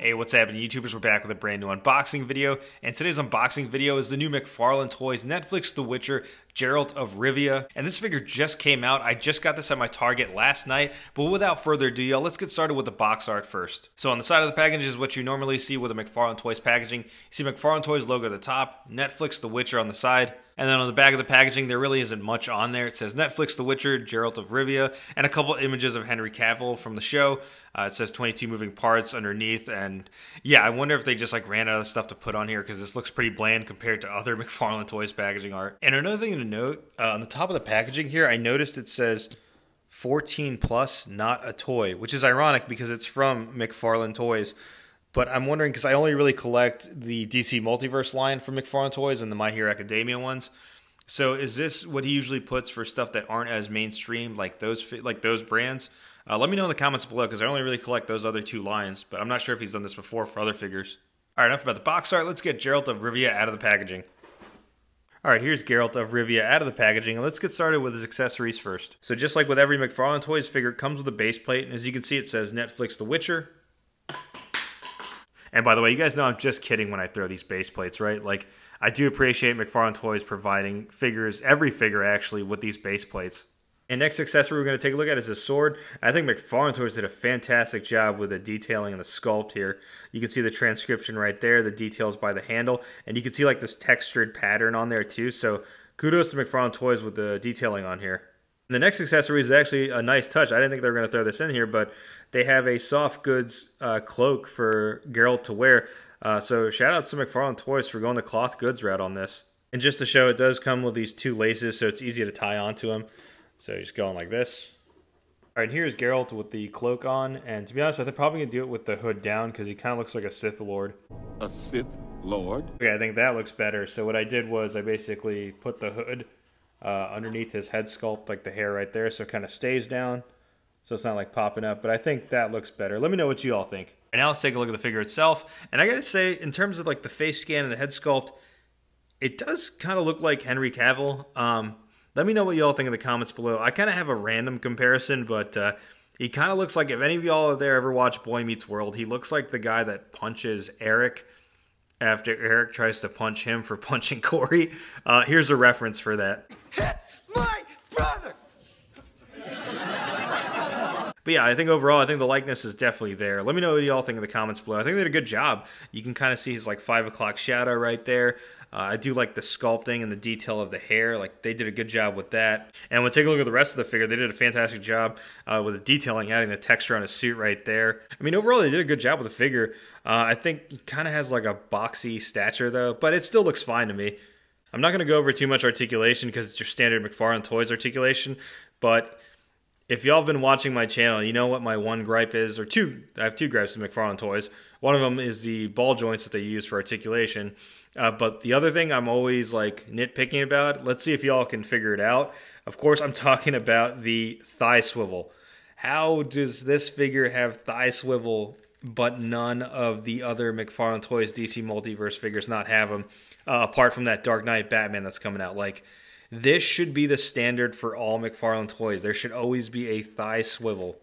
Hey, what's happening, YouTubers? We're back with a brand new unboxing video, and today's unboxing video is the new McFarlane Toys Netflix The Witcher, Geralt of Rivia, and this figure just came out. I just got this at my Target last night, but without further ado, y'all, let's get started with the box art first. So on the side of the package is what you normally see with a McFarlane Toys packaging. You see McFarlane Toys logo at the top, Netflix The Witcher on the side, and then on the back of the packaging, there really isn't much on there. It says Netflix The Witcher, Geralt of Rivia, and a couple images of Henry Cavill from the show. It says 22 moving parts underneath, and yeah, I wonder if they just like ran out of stuff to put on here because this looks pretty bland compared to other McFarlane Toys packaging art. And another thing to note, on the top of the packaging here, I noticed it says 14 plus, not a toy, which is ironic because it's from McFarlane Toys. But I'm wondering, because I only really collect the DC Multiverse line from McFarlane Toys and the My Hero Academia ones. So is this what he usually puts for stuff that aren't as mainstream, like those brands? Let me know in the comments below, because I only really collect those other two lines, but I'm not sure if he's done this before for other figures. Alright, enough about the box art. Let's get Geralt of Rivia out of the packaging. Alright, here's Geralt of Rivia out of the packaging, and let's get started with his accessories first. So just like with every McFarlane Toys figure, it comes with a base plate, and as you can see, it says Netflix The Witcher. And by the way, you guys know I'm just kidding when I throw these base plates, right? Like, I do appreciate McFarlane Toys providing figures, every figure actually, with these base plates. And next accessory we're going to take a look at is this sword. I think McFarlane Toys did a fantastic job with the detailing and the sculpt here. You can see the transcription right there, the details by the handle, and you can see like this textured pattern on there too. So kudos to McFarlane Toys with the detailing on here. And the next accessory is actually a nice touch. I didn't think they were going to throw this in here, but they have a soft goods cloak for Geralt to wear. So shout out to McFarlane Toys for going the cloth goods route on this. And just to show, it does come with these two laces, so it's easy to tie onto them. So you're just going like this. Alright, here's Geralt with the cloak on, and to be honest, I'm probably going to do it with the hood down because he kind of looks like a Sith Lord. A Sith Lord? Okay, I think that looks better. So what I did was I basically put the hood underneath his head sculpt, like the hair right there, so it kind of stays down, so it's not like popping up, but I think that looks better. Let me know what you all think. And now let's take a look at the figure itself, and I gotta say, in terms of like the face scan and the head sculpt, it does kind of look like Henry Cavill. Let me know what you all think in the comments below. I kind of have a random comparison, but he kind of looks like, if any of y'all out there ever watch Boy Meets World, he looks like the guy that punches Eric after Eric tries to punch him for punching Corey. Here's a reference for that. That's my brother! But yeah, I think overall, I think the likeness is definitely there. Let me know what you all think in the comments below. I think they did a good job. You can kind of see his like 5 o'clock shadow right there. I do like the sculpting and the detail of the hair. Like, they did a good job with that. And when we take a look at the rest of the figure, they did a fantastic job with the detailing, adding the texture on his suit right there. I mean, overall, they did a good job with the figure. I think he kind of has like a boxy stature though, but it still looks fine to me. I'm not going to go over too much articulation because it's your standard McFarlane Toys articulation, but if y'all have been watching my channel, you know what my one gripe is, or two. I have two gripes with McFarlane Toys. One of them is the ball joints that they use for articulation. But the other thing I'm always like nitpicking about, let's see if y'all can figure it out. Of course, I'm talking about the thigh swivel. How does this figure have thigh swivel, but none of the other McFarlane Toys DC Multiverse figures not have them, apart from that Dark Knight Batman that's coming out? Like, this should be the standard for all McFarlane Toys. There should always be a thigh swivel.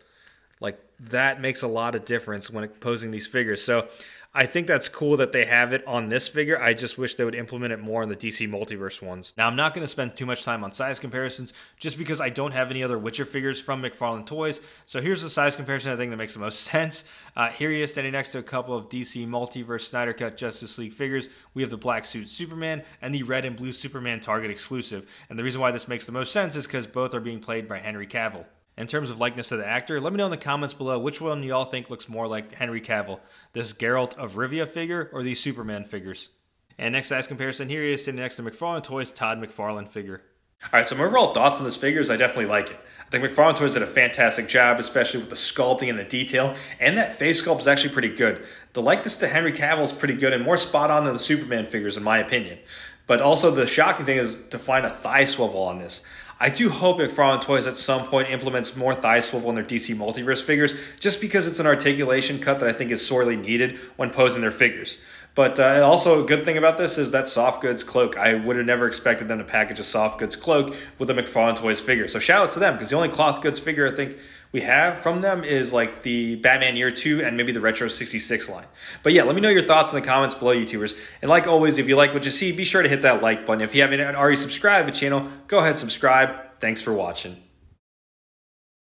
Like, that makes a lot of difference when posing these figures. So I think that's cool that they have it on this figure. I just wish they would implement it more in the DC Multiverse ones. Now, I'm not going to spend too much time on size comparisons just because I don't have any other Witcher figures from McFarlane Toys. So here's the size comparison I think that makes the most sense. Here he is standing next to a couple of DC Multiverse Snyder Cut Justice League figures. We have the black suit Superman and the red and blue Superman Target exclusive. And the reason why this makes the most sense is because both are being played by Henry Cavill. In terms of likeness to the actor, let me know in the comments below which one y'all think looks more like Henry Cavill, this Geralt of Rivia figure or these Superman figures. And next size comparison, here he is sitting next to McFarlane Toys' Todd McFarlane figure. Alright, so my overall thoughts on this figure is I definitely like it. I think McFarlane Toys did a fantastic job, especially with the sculpting and the detail, and that face sculpt is actually pretty good. The likeness to Henry Cavill is pretty good and more spot on than the Superman figures in my opinion. But also the shocking thing is to find a thigh swivel on this. I do hope McFarlane Toys at some point implements more thigh swivel in their DC Multiverse figures, just because it's an articulation cut that I think is sorely needed when posing their figures. But also a good thing about this is that soft goods Cloak. I would have never expected them to package a soft goods Cloak with a McFarlane Toys figure. So shout out to them, because the only cloth goods figure I think we have from them is like the Batman Year 2 and maybe the Retro 66 line. But yeah, let me know your thoughts in the comments below, YouTubers. And like always, if you like what you see, be sure to hit that like button. If you haven't already subscribed to the channel, go ahead and subscribe. Thanks for watching.